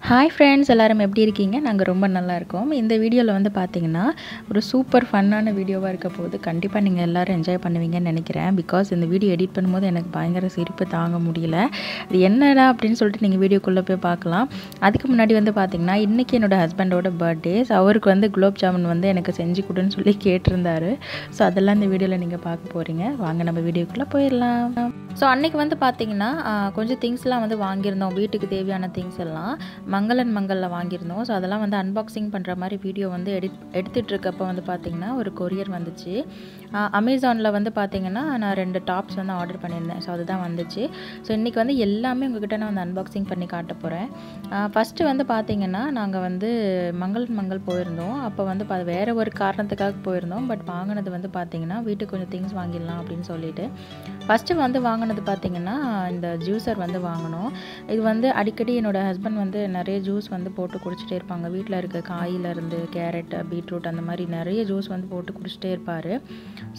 Hi friends, எல்லாரும் எப்படி இருக்கீங்க? நாங்கள் ரொம்ப நல்லா இருக்கோம். இந்த வீடியோவில் வந்து பார்த்தீங்கன்னா ஒரு சூப்பர் ஃபன்னான வீடியோவாக இருக்க போது கண்டிப்பாக நீங்கள் எல்லோரும் என்ஜாய் பண்ணுவீங்கன்னு நினைக்கிறேன். பிகாஸ் இந்த வீடியோ எடிட் பண்ணும்போது எனக்கு பயங்கர சிரிப்பு தாங்க முடியல. அது என்னடா அப்படின்னு சொல்லிட்டு நீங்கள் வீடியோக்குள்ளே போய் பார்க்கலாம். அதுக்கு முன்னாடி வந்து பார்த்தீங்கன்னா இன்றைக்கி என்னோடய ஹஸ்பண்டோட பர்த்டேஸ். அவருக்கு வந்து குலோப் ஜாமுன் வந்து எனக்கு செஞ்சு கொடுன்னு சொல்லி கேட்டிருந்தாரு. ஸோ அதெல்லாம் இந்த வீடியோவில் நீங்கள் பார்க்க போகிறீங்க. வாங்க நம்ம வீடியோக்குள்ளே போயிடலாம். ஸோ அன்றைக்கி வந்து பார்த்தீங்கன்னா கொஞ்சம் திங்ஸ்லாம் வந்து வாங்கியிருந்தோம், வீட்டுக்கு தேவையான திங்ஸ் எல்லாம் மங்களில் வாங்கியிருந்தோம். ஸோ அதெல்லாம் வந்து அன்பாக்சிங் பண்ணுற மாதிரி வீடியோ வந்து எடுத்துகிட்டு இருக்கப்போ வந்து பார்த்திங்கன்னா ஒரு கொரியர் வந்துச்சு. அமேசானில் வந்து பார்த்திங்கன்னா நான் 2 டாப்ஸ் வந்து ஆர்டர் பண்ணியிருந்தேன். ஸோ அதுதான் வந்துச்சு. ஸோ இன்றைக்கி வந்து எல்லாமே உங்கள்கிட்ட நான் வந்து அன்பாக்சிங் பண்ணி காட்ட போகிறேன். ஃபஸ்ட்டு வந்து பார்த்திங்கன்னா நாங்கள் வந்து மங்கள் போயிருந்தோம். அப்போ வந்து வேறு ஒரு காரணத்துக்காக போயிருந்தோம். பட் வாங்கினது வந்து பார்த்திங்கன்னா வீட்டுக்கு கொஞ்சம் திங்ஸ் வாங்கிடலாம் அப்படின்னு சொல்லிட்டு ஃபஸ்ட்டு வந்து வாங்கினது பார்த்திங்கன்னா இந்த ஜூஸர் வந்து வாங்கினோம். இது வந்து அடிக்கடி என்னோடய ஹஸ்பண்ட் வந்து நிறைய ஜூஸ் வந்து போட்டு குடிச்சிட்டே இருப்பாங்க. வீட்டில் இருக்க காயிலேருந்து கேரட், பீட்ரூட் அந்த மாதிரி நிறைய ஜூஸ் வந்து போட்டு குடிச்சிட்டே இருப்பார்.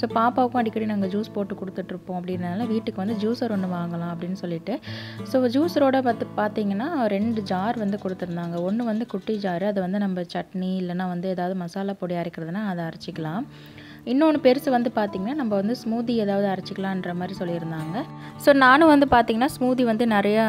ஸோ பாப்பாவுக்கும் அடிக்கடி நாங்கள் ஜூஸ் போட்டு கொடுத்துட்ருப்போம். அப்படின்றனால வீட்டுக்கு வந்து ஜூஸர் ஒன்று வாங்கலாம் அப்படின்னு சொல்லிட்டு ஸோ ஜூஸரோட பார்த்திங்கன்னா 2 ஜார் வந்து கொடுத்துருந்தாங்க. ஒன்று வந்து குட்டி ஜாரு, அதை வந்து நம்ம சட்னி இல்லைனா வந்து ஏதாவது மசாலா பொடி அரைக்கிறதுனா அதை அரைச்சிக்கலாம். இன்னொன்று பெருசு வந்து பார்த்திங்கன்னா நம்ம வந்து ஸ்மூதி ஏதாவது அரைச்சிக்கலான்ற மாதிரி சொல்லியிருந்தாங்க. ஸோ நானும் வந்து பார்த்திங்கன்னா ஸ்மூதி வந்து நிறையா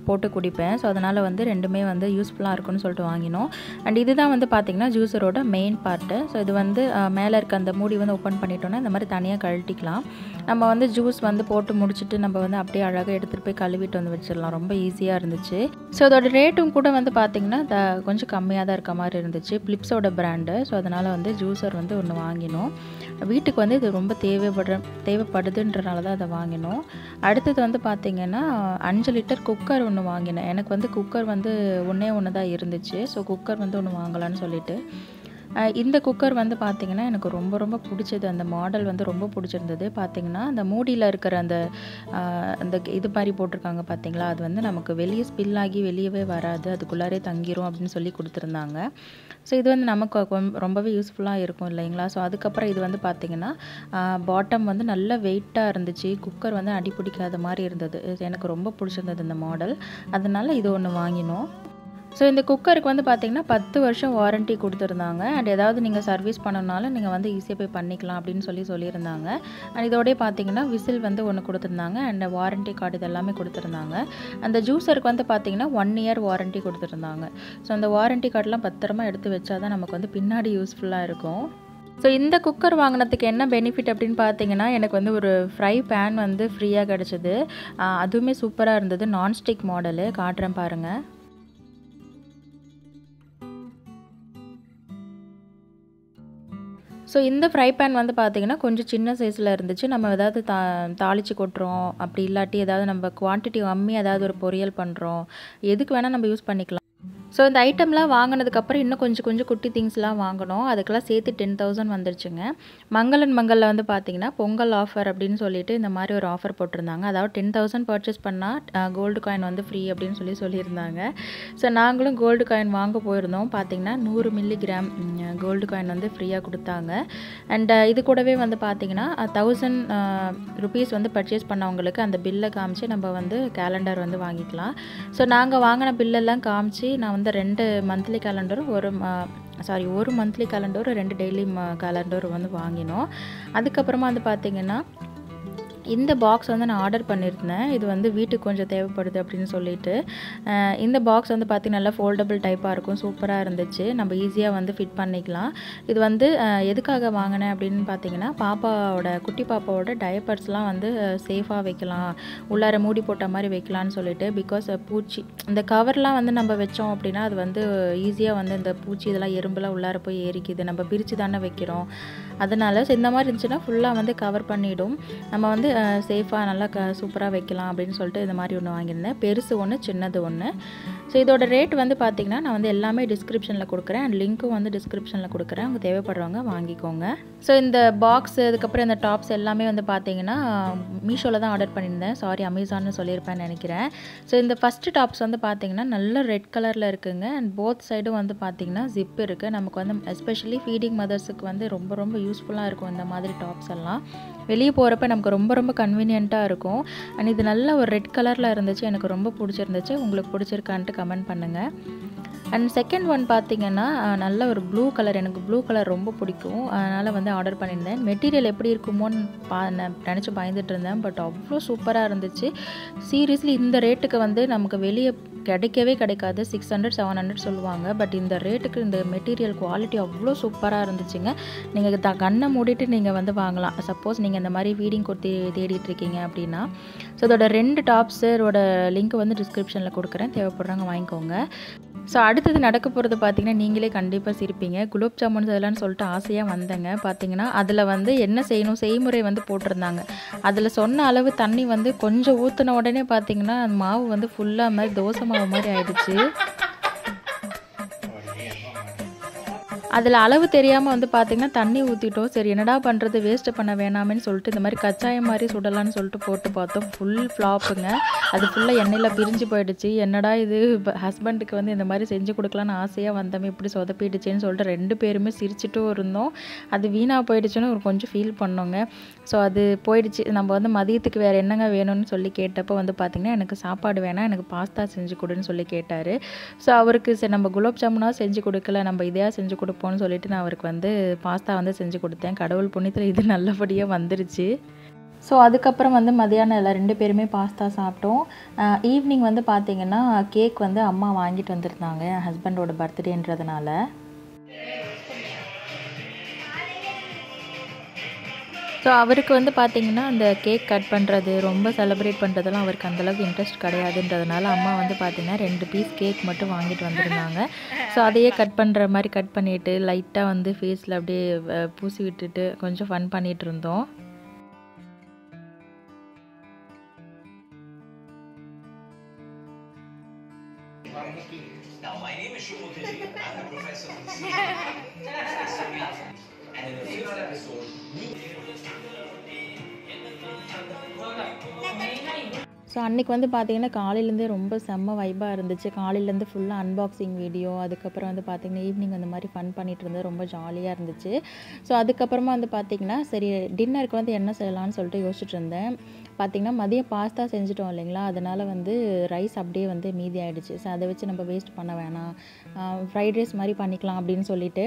போட்டு குடிப்பேன். ஸோ அதனால் வந்து ரெண்டுமே வந்து யூஸ்ஃபுல்லாக இருக்குன்னு சொல்லிட்டு வாங்கினோம். அண்ட் இதுதான் வந்து பார்த்திங்கன்னா ஜூஸரோட மெயின் பார்ட்டு. ஸோ இது வந்து மேலே இருக்க அந்த மூடி வந்து ஓப்பன் பண்ணிட்டோன்னா இந்த மாதிரி தனியாக கழட்டிக்கலாம். நம்ம வந்து ஜூஸ் வந்து போட்டு முடிச்சுட்டு நம்ம வந்து அப்படியே அழகாக எடுத்துகிட்டு போய் கழுவிட்டு வந்து வச்சிடலாம். ரொம்ப ஈஸியாக இருந்துச்சு. ஸோ அதோட ரேட்டும் கூட வந்து பார்த்திங்கன்னா கொஞ்சம் கம்மியாக தான் இருக்க மாதிரி இருந்துச்சு. பிலிப்ஸோட பிராண்டு. ஸோ அதனால் வந்து ஜூஸர் வந்து ஒன்று வாங்கினோம். வீட்டுக்கு வந்து இது ரொம்ப தேவைப்படுதுன்றனால தான் அதை வாங்கினோம். அடுத்தது வந்து பார்த்திங்கன்னா 5 லிட்டர் குக்கர் ஒன்று வாங்கினேன். எனக்கு வந்து குக்கர் வந்து ஒன்று தான் இருந்துச்சு. ஸோ குக்கர் வந்து ஒன்று வாங்கலான்னு சொல்லிட்டு இந்த குக்கர் வந்து பார்த்திங்கன்னா எனக்கு ரொம்ப பிடிச்சது. அந்த மாடல் வந்து ரொம்ப பிடிச்சிருந்தது. பார்த்திங்கன்னா அந்த மூடியில் இருக்கிற அந்த இது மாதிரி போட்டிருக்காங்க பார்த்திங்களா, அது வந்து நமக்கு வெளியே ஸ்பில் ஆகி வெளியவே வராது, அதுக்குள்ளாரே தங்கிரும் அப்படின்னு சொல்லி கொடுத்துருந்தாங்க. ஸோ இது வந்து நமக்கு ரொம்பவே யூஸ்ஃபுல்லாக இருக்கும் இல்லைங்களா. ஸோ அதுக்கப்புறம் இது வந்து பார்த்திங்கன்னா பாட்டம் வந்து நல்ல வெயிட்டாக இருந்துச்சு. குக்கர் வந்து அடி பிடிக்காத மாதிரி இருந்தது. எனக்கு ரொம்ப பிடிச்சிருந்தது இந்த மாடல். அதனால் இது ஒன்று வாங்கினோம். ஸோ இந்த குக்கருக்கு வந்து பார்த்திங்கன்னா 10 வருஷம் வாரண்ட்டி கொடுத்துருந்தாங்க. அண்ட் ஏதாவது நீங்கள் சர்வீஸ் பண்ணணுனாலும் நீங்கள் வந்து ஈஸியாக போய் பண்ணிக்கலாம் அப்படின்னு சொல்லியிருந்தாங்க. அண்ட் இதோடய பார்த்திங்கன்னா விசில் வந்து ஒன்று கொடுத்துருந்தாங்க. அண்ட் வாரண்ட்டி கார்டு இதெல்லாமே கொடுத்துருந்தாங்க. அந்த ஜூஸருக்கு வந்து பார்த்திங்கன்னா 1 இயர் வாரண்ட்டி கொடுத்துருந்தாங்க. ஸோ அந்த வாரண்ட்டி கார்டெலாம் பத்திரமா எடுத்து வச்சா தான் நமக்கு வந்து பின்னாடி யூஸ்ஃபுல்லாக இருக்கும். ஸோ இந்த குக்கர் வாங்கினதுக்கு என்ன பெனிஃபிட் அப்படின்னு பார்த்தீங்கன்னா எனக்கு வந்து ஒரு ஃப்ரை பேன் வந்து ஃப்ரீயாக கிடச்சிது. அதுவுமே சூப்பராக இருந்தது. Nonstick model. காட்டுறேன் பாருங்கள். ஸோ இந்த ஃப்ரை பேன் வந்து பார்த்திங்கன்னா கொஞ்சம் சின்ன சைஸில் இருந்துச்சு. நம்ம ஏதாவது தாளித்து கொட்டுறோம், அப்படி இல்லாட்டி ஏதாவது நம்ம குவான்டிட்டி கம்மியாக ஏதாவது ஒரு பொரியல் பண்ணுறோம், எதுக்கு வேணால் நம்ம யூஸ் பண்ணிக்கலாம். ஸோ இந்த ஐட்டம்லாம் வாங்கினதுக்கப்புறம் இன்னும் கொஞ்சம் குட்டி திங்ஸ்லாம் வாங்கினோம். அதுக்கெல்லாம் சேர்த்து 10,000 வந்துருச்சுங்க. மங்களில் வந்து பார்த்திங்கன்னா பொங்கல் ஆஃபர் அப்படின்னு சொல்லிட்டு இந்த மாதிரி ஒரு ஆஃபர் போட்டிருந்தாங்க. அதாவது 10,000 பர்ச்சேஸ் பண்ணால் கோல்டு காயின் வந்து ஃப்ரீ அப்படின்னு சொல்லியிருந்தாங்க. ஸோ நாங்களும் கோல்டு காயின் வாங்க போயிருந்தோம். பார்த்திங்கன்னா 100 மில்லிகிராம் கோல்டு காயின் வந்து ஃப்ரீயாக கொடுத்தாங்க. அண்ட் இது கூடவே வந்து பார்த்திங்கன்னா 1000 ருபீஸ் வந்து பர்ச்சேஸ் பண்ணவங்களுக்கு அந்த பில்லை காமிச்சு நம்ம வந்து கேலண்டர் வந்து வாங்கிக்கலாம். ஸோ நாங்கள் வாங்கின பில்லெல்லாம் காமிச்சு நான் வந்து 2 மந்த்லி கேலண்டரும் ஒரு மந்த்லி கேலண்டரும் 2 டெய்லி கேலண்டரும் வந்து வாங்கினோம். அதுக்கப்புறமா வந்து பார்த்திங்கன்னா இந்த பாக்ஸ் வந்து நான் ஆர்டர் பண்ணியிருந்தேன். இது வந்து வீட்டுக்கு கொஞ்சம் தேவைப்படுது அப்படின்னு சொல்லிட்டு இந்த பாக்ஸ் வந்து பார்த்திங்கன்னா நல்லா ஃபோல்டபுள் டைப்பாக இருக்கும். சூப்பராக இருந்துச்சு. நம்ம ஈஸியாக வந்து ஃபிட் பண்ணிக்கலாம். இது வந்து எதுக்காக வாங்கினேன் அப்படின்னு பார்த்திங்கன்னா குட்டி பாப்பாவோட டயப்பர்ஸ்லாம் வந்து சேஃபாக வைக்கலாம், உள்ளார மூடி போட்ட மாதிரி வைக்கலான்னு சொல்லிட்டு. பிகாஸ் பூச்சி இந்த கவர்லாம் வந்து நம்ம வச்சோம் அப்படின்னா அது வந்து ஈஸியாக வந்து இந்த பூச்சி இதெல்லாம் எறும்புலாம் உள்ளார போய் ஏறிக்குது. நம்ம பிரித்து தானே வைக்கிறோம். அதனால் இந்த மாதிரி இருந்துச்சுன்னா ஃபுல்லாக வந்து கவர் பண்ணிவிடும். நம்ம வந்து சேஃபாக நல்லா சூப்பராக வைக்கலாம் அப்படின்னு சொல்லிட்டு இந்த மாதிரி ஒன்று வாங்கியிருந்தேன். பெருசு ஒன்று, சின்னது ஒன்று. ஸோ இதோட ரேட் வந்து பார்த்திங்கன்னா நான் வந்து எல்லாமே டிஸ்கிரிப்ஷனில் கொடுக்குறேன். அண்ட் லிங்க்கும் வந்து டிஸ்கிரிப்ஷனில் கொடுக்குறேன். அவங்க தேவைப்படுறவங்க வாங்கிக்கோங்க. ஸோ இந்த பாக்ஸ் அதுக்கப்புறம் இந்த டாப்ஸ் எல்லாமே வந்து பார்த்திங்கன்னா மீஷோவில் தான் ஆர்டர் பண்ணியிருந்தேன். அமேசான்னு சொல்லியிருப்பேன்னு நினைக்கிறேன். ஸோ இந்த ஃபஸ்ட்டு டாப்ஸ் வந்து பார்த்திங்கன்னா நல்ல ரெட் கலரில் இருக்குங்க. அண்ட் போத் சைடும் வந்து பார்த்திங்கன்னா ஜிப் இருக்குது. நமக்கு வந்து எஸ்பெஷலி ஃபீடிங் மதர்ஸுக்கு வந்து ரொம்ப யூஸ்ஃபுல்லாக இருக்கும் இந்த மாதிரி டாப்ஸ் எல்லாம். வெளியே போகிறப்ப நமக்கு ரொம்ப கன்வீனியண்ட்டாக இருக்கும். அண்ட் இது நல்ல ஒரு ரெட் கலரில் இருந்துச்சு. எனக்கு ரொம்ப பிடிச்சிருந்துச்சு. உங்களுக்கு பிடிச்சிருக்கான்ட்டு கமெண்ட் பண்ணுங்கள். அண்ட் செகண்ட் ஒன் பார்த்திங்கன்னா நல்ல ஒரு ப்ளூ கலர், எனக்கு ப்ளூ கலர் ரொம்ப பிடிக்கும், அதனால் வந்து ஆர்டர் பண்ணியிருந்தேன். மெட்டீரியல் எப்படி இருக்குமோன்னு நினச்சி பயந்துட்டு இருந்தேன். பட் அவ்வளோ சூப்பராக இருந்துச்சு. சீரியஸ்லி இந்த ரேட்டுக்கு வந்து நமக்கு வெளியே கிடைக்கவே கிடைக்காது. 600-700 சொல்லுவாங்க. பட் இந்த ரேட்டுக்கு இந்த மெட்டீரியல் குவாலிட்டி அவ்வளோ சூப்பராக இருந்துச்சுங்க. நீங்கள் கண்ணை மூடிட்டு நீங்கள் வந்து வாங்கலாம். சப்போஸ் நீங்கள் இந்த மாதிரி ஃபீடிங் குர்த்தி தேடிட்டு இருக்கீங்க அப்படின்னா. ஸோ இதோட 2 டாப்ஸோட லிங்க் வந்து டிஸ்கிரிப்ஷனில் கொடுக்குறேன், தேவைப்படுறவங்க வாங்கிக்கோங்க. ஸோ அடுத்தது நடக்க போகிறது பார்த்திங்கன்னா நீங்களே கண்டிப்பாக சிரிப்பீங்க. குலோப் ஜாமுன் செய்யலான்னு சொல்லிட்டு ஆசையாக வந்தேங்க. பார்த்திங்கன்னா அதில் வந்து என்ன செய்யணும் செய்முறை வந்து போட்டிருந்தாங்க. அதில் சொன்ன அளவு தண்ணி வந்து கொஞ்சம் ஊற்றின உடனே பார்த்திங்கன்னா அந்த மாவு வந்து ஃபுல்லாக மாதிரி தோசை மாவு மாதிரி ஆயிடுச்சு. அதில் அளவு தெரியாமல் வந்து பார்த்திங்கன்னா தண்ணி ஊற்றிட்டோம். சரி என்னடா பண்ணுறது, வேஸ்ட்டு பண்ண வேணாமேன்னு சொல்லிட்டு இந்த மாதிரி கச்சாயம் மாதிரி சுடலான்னு சொல்லிட்டு போட்டு பார்த்தோம். ஃபுல் ஃப்ளாப்புங்க. அது ஃபுல்லாக எண்ணெயில் பிரிஞ்சு போயிடுச்சு. என்னடா இது, ஹஸ்பண்டுக்கு வந்து இந்த மாதிரி செஞ்சு கொடுக்கலான்னு ஆசையாக வந்தோமே இப்படி சொதப்பிடுச்சேன்னு சொல்லிட்டு 2 பேருமே சிரிச்சிட்டும் இருந்தோம். அது வீணாக போயிடுச்சுன்னு ஒரு கொஞ்சம் ஃபீல் பண்ணோங்க. ஸோ அது போயிடுச்சு. நம்ம வந்து மதியத்துக்கு வேறு என்னங்க வேணும்னு சொல்லி கேட்டப்போ வந்து பார்த்திங்கன்னா எனக்கு சாப்பாடு வேணாம், எனக்கு பாஸ்தா செஞ்சு கொடுன்னு சொல்லி கேட்டார். ஸோ அவருக்கு சரி நம்ம குலோப் ஜாமுனாக செஞ்சு கொடுக்கல, நம்ம இதையாக செஞ்சு கொடுப்போம்னு சொல்லிட்டு நான் அவருக்கு வந்து பாஸ்தா வந்து செஞ்சு கொடுத்தேன். கடவுள் புண்ணியத்தில் இது நல்லபடியாக வந்துருச்சு. ஸோ அதுக்கப்புறம் வந்து மதியானம் எல்லாம் 2 பேருமே பாஸ்தா சாப்பிட்டோம். ஈவினிங் வந்து பார்த்திங்கன்னா கேக் வந்து அம்மா வாங்கிட்டு வந்திருந்தாங்க என் ஹஸ்பண்டோட பர்த்டேன்றதுனால. ஸோ அவருக்கு வந்து பார்த்திங்கன்னா அந்த கேக் கட் பண்ணுறது, ரொம்ப செலிப்ரேட் பண்ணுறதெல்லாம் அவருக்கு அந்தளவுக்கு இன்ட்ரெஸ்ட் கிடையாதுன்றதுனால அம்மா வந்து பார்த்திங்கன்னா 2 பீஸ் கேக் மட்டும் வாங்கிட்டு வந்திருந்தாங்க. ஸோ அதையே கட் பண்ணுற மாதிரி கட் பண்ணிவிட்டு லைட்டாக வந்து ஃபேஸில் அப்படியே பூசி விட்டுட்டு கொஞ்சம் ஃபன் பண்ணிகிட்டு இருந்தோம். Now, my name is Shumukhi. I'm a professor of and in the first episode, so அன்றைக்கி வந்து பார்த்திங்கன்னா காலையிலேருந்தே ரொம்ப செம்ம வைப்பாக இருந்துச்சு. காலையிலேருந்து ஃபுல்லாக அன்பாக்சிங் வீடியோ, அதுக்கப்புறம் வந்து பார்த்திங்கன்னா ஈவினிங் அந்த மாதிரி ஃபன் பண்ணிகிட்டு இருந்தது, ரொம்ப ஜாலியாக இருந்துச்சு. ஸோ அதுக்கப்புறமா வந்து பார்த்திங்கன்னா சரி டின்னருக்கு வந்து என்ன செய்யலான்னு சொல்லிட்டு யோசிச்சுட்டு இருந்தேன். பார்த்திங்கன்னா மதியம் பாஸ்தா செஞ்சுட்டோம் இல்லைங்களா, அதனால் வந்து ரைஸ் அப்படியே வந்து மீதி ஆகிடுச்சு. ஸோ அதை வச்சு நம்ம வேஸ்ட் பண்ண வேணாம், ஃப்ரைட் ரைஸ் மாதிரி பண்ணிக்கலாம் அப்படின்னு சொல்லிட்டு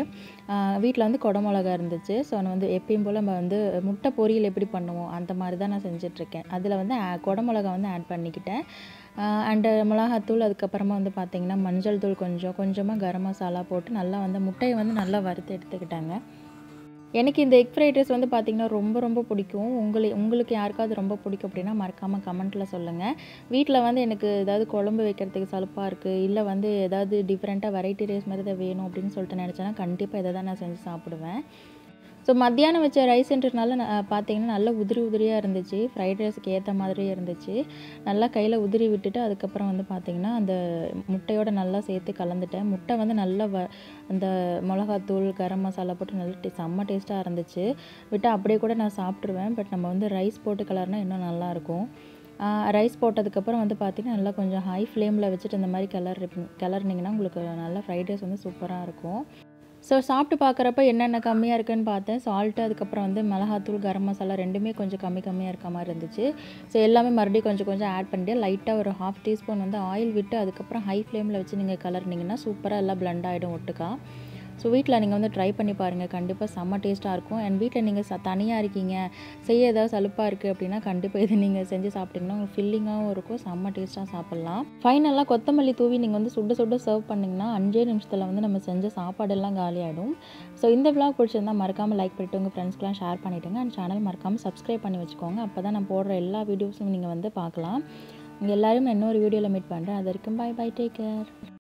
வீட்டில் வந்து குடமிளகா இருந்துச்சு. ஸோ நான் வந்து எப்பயும் போல் நம்ம வந்து முட்டை பொரியல் எப்படி பண்ணுவோம் அந்த மாதிரி தான் நான் செஞ்சிட்ருக்கேன். அதில் வந்து குடமிளகா வந்து ஆட் பண்ணிக்கிட்டேன். அண்டு மிளகாத்தூள், அதுக்கப்புறமா வந்து பார்த்திங்கன்னா மஞ்சள் தூள் கொஞ்சமாக கரம் மசாலா போட்டு நல்லா வந்து முட்டையை வந்து நல்லா வறுத்து எடுத்துக்கிட்டாங்க. எனக்கு இந்த எக் ஃப்ரைட் ரைஸ் வந்து பார்த்திங்கன்னா ரொம்ப பிடிக்கும். உங்களுக்கு யாருக்காவது ரொம்ப பிடிக்கும் அப்படின்னா மறக்காமல் கமெண்ட்டில் சொல்லுங்கள். வீட்டில் வந்து எனக்கு ஏதாவது குழம்பு வைக்கிறதுக்கு சலுப்பாக இருக்குது, இல்லை வந்து ஏதாவது டிஃப்ரெண்ட்டாக வெரைட்டி ரைஸ் மாதிரி தான் வேணும் அப்படின்னு சொல்லிட்டு நினச்சேன்னா கண்டிப்பாக இதை தான் நான் செஞ்சு சாப்பிடுவேன். ஸோ மத்தியானம் வச்ச ரைஸ்ன்றதுனால பார்த்திங்கன்னா நல்லா உதிரியாக இருந்துச்சு. ஃப்ரைட் ரைஸுக்கு ஏற்ற மாதிரியே இருந்துச்சு. நல்லா கையில் உதிரி விட்டுட்டு அதுக்கப்புறம் வந்து பார்த்திங்கன்னா அந்த முட்டையோடு நல்லா சேர்த்து கலந்துட்டேன். முட்டை வந்து நல்லா அந்த மிளகாத்தூள் கரம் மசாலா போட்டு நல்லா செம்ம டேஸ்ட்டாக இருந்துச்சு. விட்டு அப்படியே கூட நான் சாப்பிட்ருவேன். பட் நம்ம வந்து ரைஸ் போட்டு கலர்னால் இன்னும் நல்லாயிருக்கும். ரைஸ் போட்டதுக்கப்புறம் வந்து பார்த்திங்கன்னா நல்லா கொஞ்சம் ஹை ஃப்ளேமில் வச்சுட்டு இந்த மாதிரி கிளறினீங்கன்னா உங்களுக்கு நல்லா ஃப்ரைட் ரைஸ் வந்து சூப்பராக இருக்கும். ஸோ சாப்பிட்டு பார்க்குறப்ப என்னென்ன கம்மியாக இருக்குதுன்னு பார்த்தேன். சால்ட்டு, அதுக்கப்புறம் வந்து மிளகாத்தூள் கரம் மசாலா 2மே கொஞ்சம் கம்மியாக இருக்க மாதிரி இருந்துச்சு. ஸோ எல்லாமே மறுபடியும் கொஞ்சம் ஆட் பண்ணிட்டு லைட்டாக ஒரு 1/2 டீஸ்பூன் வந்து ஆயில் விட்டு அதுக்கப்புறம் ஹை ஃப்ளேமில் வச்சு நீங்கள் கலர்னிங்கன்னா சூப்பராக எல்லாம் பிளெண்ட் ஆகிடும் ஒட்டுக்கா. ஸோ வீட்டில் நீங்கள் வந்து ட்ரை பண்ணி பாருங்கள், கண்டிப்பாக செம்ம டேஸ்ட்டாக இருக்கும். அண்ட் வீட்டில் நீங்கள் தனியாக இருக்கீங்க, செய்ய ஏதாவது சலுப்பாக இருக்குது அப்படின்னா கண்டிப்பாக இதை நீங்கள் செஞ்சு சாப்பிட்டிங்கன்னா உங்களுக்கு ஃபில்லிங்காகவும் இருக்கும், செம்ம டேஸ்ட்டாக சாப்பிட்லாம். ஃபைனலாக கொத்தமல்லி தூவி நீங்கள் வந்து சுட சர்வ் பண்ணிங்கன்னா 5 நிமிஷத்தில் வந்து நம்ம செஞ்ச சாப்பாடெல்லாம் காலியாகிடும். ஸோ இந்த விளாக் பிடிச்சிருந்தால் மறக்காமல் லைக் பண்ணிவிட்டு உங்கள் ஃப்ரெண்ட்ஸ்க்கெலாம் ஷேர் பண்ணிவிட்டுங்க. அண்ட் சேனல் மறக்காமல் சப்ஸ்கிரைப் பண்ணி வச்சுக்கோங்க. அப்போ தான் நான் போடுற எல்லா வீடியோஸும் நீங்கள் வந்து பார்க்கலாம். உங்கள் எல்லோரும் இன்னொரு வீடியோவில் மீட் பண்ணுறேன். அது வரைக்கும் பை, டேக் கேர்.